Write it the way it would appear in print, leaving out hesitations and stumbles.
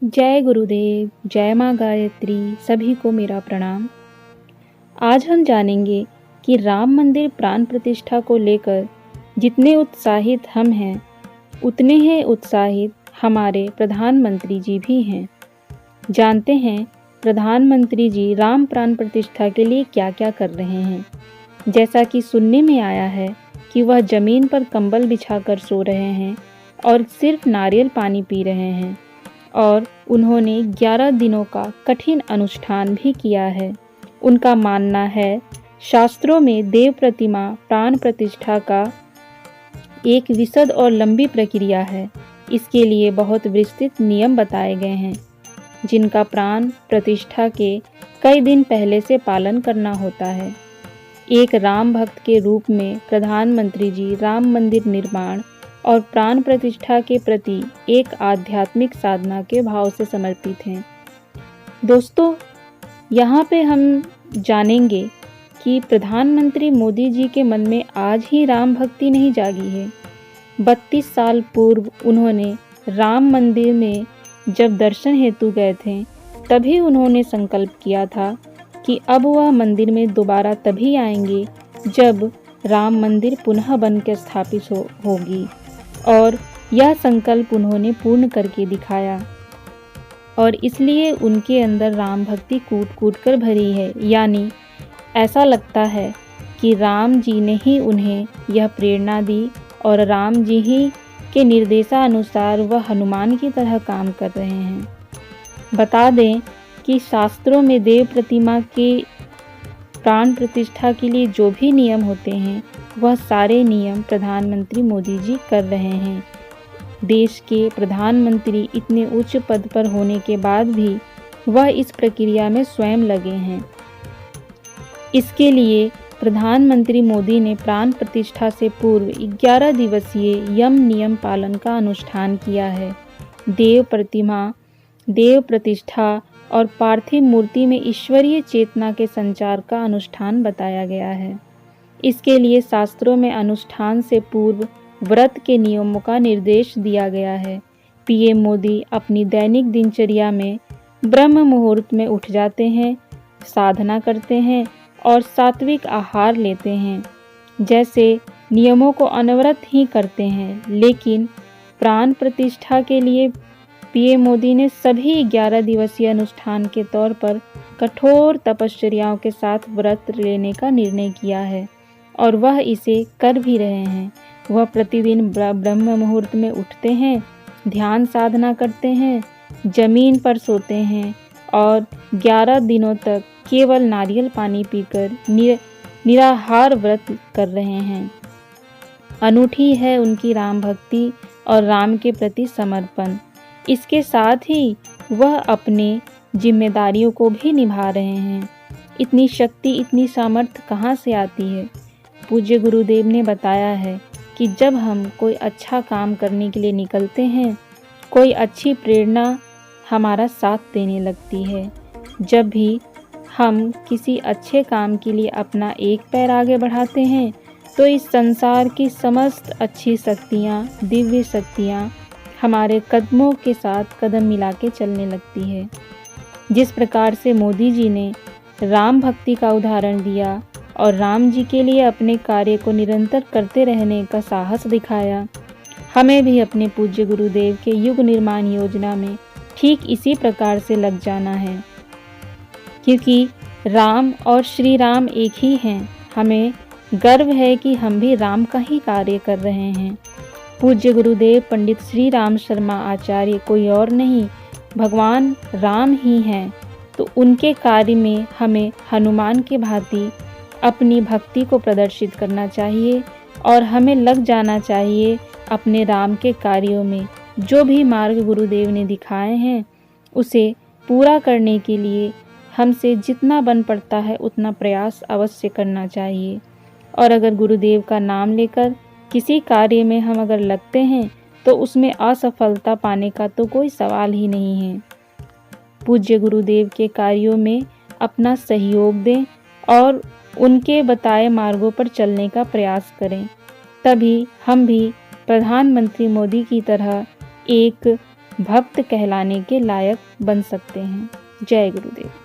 जय गुरुदेव, जय माँ गायत्री, सभी को मेरा प्रणाम। आज हम जानेंगे कि राम मंदिर प्राण प्रतिष्ठा को लेकर जितने उत्साहित हम हैं, उतने ही उत्साहित हमारे प्रधानमंत्री जी भी हैं। जानते हैं प्रधानमंत्री जी राम प्राण प्रतिष्ठा के लिए क्या-क्या कर रहे हैं। जैसा कि सुनने में आया है कि वह जमीन पर कंबल बिछाकर सो रहे हैं और सिर्फ नारियल पानी पी रहे हैं और उन्होंने 11 दिनों का कठिन अनुष्ठान भी किया है। उनका मानना है शास्त्रों में देव प्रतिमा प्राण प्रतिष्ठा का एक विशद और लंबी प्रक्रिया है। इसके लिए बहुत विस्तृत नियम बताए गए हैं, जिनका प्राण प्रतिष्ठा के कई दिन पहले से पालन करना होता है। एक राम भक्त के रूप में प्रधानमंत्री जी राम मंदिर निर्माण और प्राण प्रतिष्ठा के प्रति एक आध्यात्मिक साधना के भाव से समर्पित हैं। दोस्तों, यहाँ पे हम जानेंगे कि प्रधानमंत्री मोदी जी के मन में आज ही राम भक्ति नहीं जागी है। 32 साल पूर्व उन्होंने राम मंदिर में जब दर्शन हेतु गए थे, तभी उन्होंने संकल्प किया था कि अब वह मंदिर में दोबारा तभी आएंगे जब राम मंदिर पुनः बनकर स्थापित होगी और यह संकल्प उन्होंने पूर्ण करके दिखाया और इसलिए उनके अंदर राम भक्ति कूट-कूट कर भरी है। यानी ऐसा लगता है कि राम जी ने ही उन्हें यह प्रेरणा दी और राम जी ही के निर्देशानुसार वह हनुमान की तरह काम कर रहे हैं। बता दें कि शास्त्रों में देव प्रतिमा के प्राण प्रतिष्ठा के लिए जो भी नियम होते हैं, वह सारे नियम प्रधानमंत्री मोदी जी कर रहे हैं। देश के प्रधानमंत्री इतने उच्च पद पर होने के बाद भी वह इस प्रक्रिया में स्वयं लगे हैं। इसके लिए प्रधानमंत्री मोदी ने प्राण प्रतिष्ठा से पूर्व 11 दिवसीय यम नियम पालन का अनुष्ठान किया है। देव प्रतिमा, देव प्रतिष्ठा और पार्थिव मूर्ति में ईश्वरीय चेतना के संचार का अनुष्ठान बताया गया है। इसके लिए शास्त्रों में अनुष्ठान से पूर्व व्रत के नियमों का निर्देश दिया गया है। पीएम मोदी अपनी दैनिक दिनचर्या में ब्रह्म मुहूर्त में उठ जाते हैं, साधना करते हैं और सात्विक आहार लेते हैं। जैसे नियमों को अनवरत ही करते हैं, लेकिन प्राण प्रतिष्ठा के लिए पीएम मोदी ने सभी 11 दिवसीय अनुष्ठान के तौर पर कठोर तपश्चर्याओं के साथ व्रत लेने का निर्णय किया है और वह इसे कर भी रहे हैं। वह प्रतिदिन ब्रह्म मुहूर्त में उठते हैं, ध्यान साधना करते हैं, जमीन पर सोते हैं और 11 दिनों तक केवल नारियल पानी पीकर निराहार व्रत कर रहे हैं। अनूठी है उनकी राम भक्ति और राम के प्रति समर्पण। इसके साथ ही वह अपने जिम्मेदारियों को भी निभा रहे हैं। इतनी शक्ति, इतनी सामर्थ्य कहाँ से आती है? पूज्य गुरुदेव ने बताया है कि जब हम कोई अच्छा काम करने के लिए निकलते हैं, कोई अच्छी प्रेरणा हमारा साथ देने लगती है। जब भी हम किसी अच्छे काम के लिए अपना एक पैर आगे बढ़ाते हैं, तो इस संसार की समस्त अच्छी शक्तियाँ, दिव्य शक्तियाँ हमारे कदमों के साथ कदम मिला के चलने लगती है। जिस प्रकार से मोदी जी ने राम भक्ति का उदाहरण दिया और राम जी के लिए अपने कार्य को निरंतर करते रहने का साहस दिखाया, हमें भी अपने पूज्य गुरुदेव के युग निर्माण योजना में ठीक इसी प्रकार से लग जाना है, क्योंकि राम और श्री राम एक ही हैं। हमें गर्व है कि हम भी राम का ही कार्य कर रहे हैं। पूज्य गुरुदेव पंडित श्री राम शर्मा आचार्य कोई और नहीं, भगवान राम ही हैं। तो उनके कार्य में हमें हनुमान के भांति अपनी भक्ति को प्रदर्शित करना चाहिए और हमें लग जाना चाहिए अपने राम के कार्यों में। जो भी मार्ग गुरुदेव ने दिखाए हैं, उसे पूरा करने के लिए हमसे जितना बन पड़ता है उतना प्रयास अवश्य करना चाहिए। और अगर गुरुदेव का नाम लेकर किसी कार्य में हम अगर लगते हैं, तो उसमें असफलता पाने का तो कोई सवाल ही नहीं है। पूज्य गुरुदेव के कार्यों में अपना सहयोग दें और उनके बताए मार्गों पर चलने का प्रयास करें। तभी हम भी प्रधानमंत्री मोदी की तरह एक भक्त कहलाने के लायक बन सकते हैं। जय गुरुदेव।